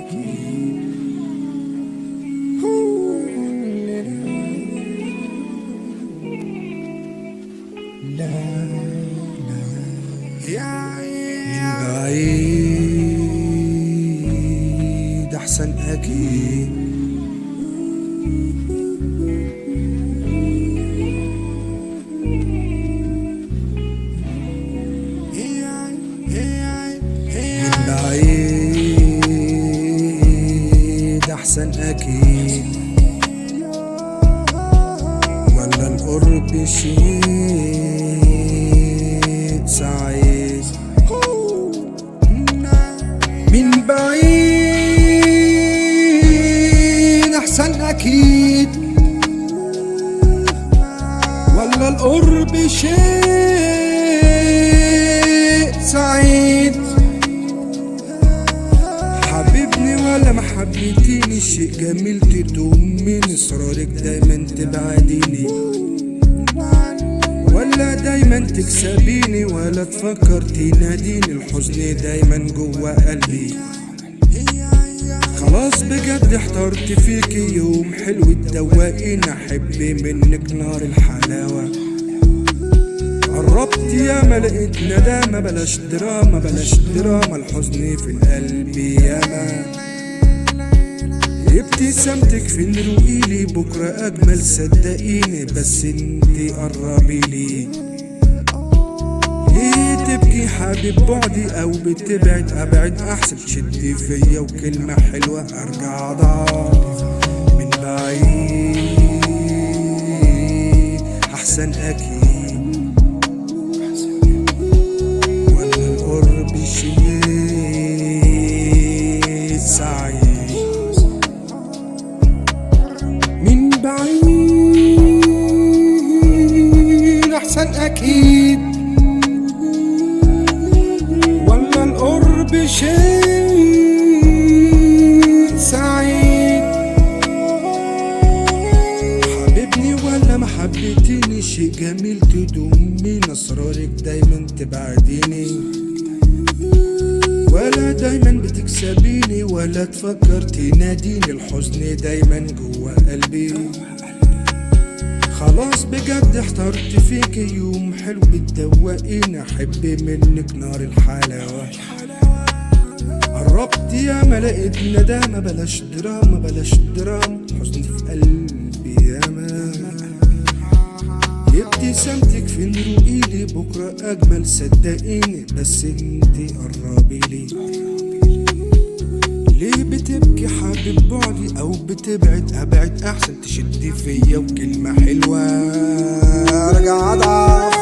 من بعيد أحسن أكيد. من بعيد أحسن أكيد، ولا القرب شيء سعيد. من بعيد أحسن أكيد، ولا القرب شيء سعيد. حبيبني ولا ما حبيتيني، شيء جميل تدوم من إصرارك دايما تبعديني، ولا دايما تكسبيني، ولا تفكر تناديني. الحزن دايما جوا قلبي، خلاص بجد احترت فيكي. يوم حلو تدوقيني، احب منك نار الحلاوة. قربت يا ما لقيت ندامة، بلاش دراما بلاش دراما. الحزن في القلب ياما، ابتسامتك فين رؤيلي، بكرة أجمل صدقيني، بس انتي قربيلي. ليه تبكي حبيب بعدي، أو بتبعد أبعد أحسن. شدي فيا وكلمة حلوة أرجع أضعف. من بعيد أحسن أكيد، ولا القرب شيء سعيد. من بعيد أحسن أكيد، ولا القرب شيء سعيد. حبيبني ولا ما حبيتيني، شيء جميل تدوم من أسرارك دايما تبعديني، ولا دايما بتكسبيني، ولا تفكر تناديني. الحزن دايما جوا قلبي، خلاص بجد احترت فيكي. يوم حلو بتدوقيني، احب منك نار الحلاوة. قربت يا ما لقيت ندامة، بلاش دراما بلاش دراما. حزن في قلبي ياما، ابتسامتك فين رؤيلي، بكرة أجمل صدقيني، بس انتي قربيلي. ليه بتبكي حبيب بعدي، أو بتبعد أبعد أحسن. تشدي فيا وكلمة حلوة أرجع أضعف.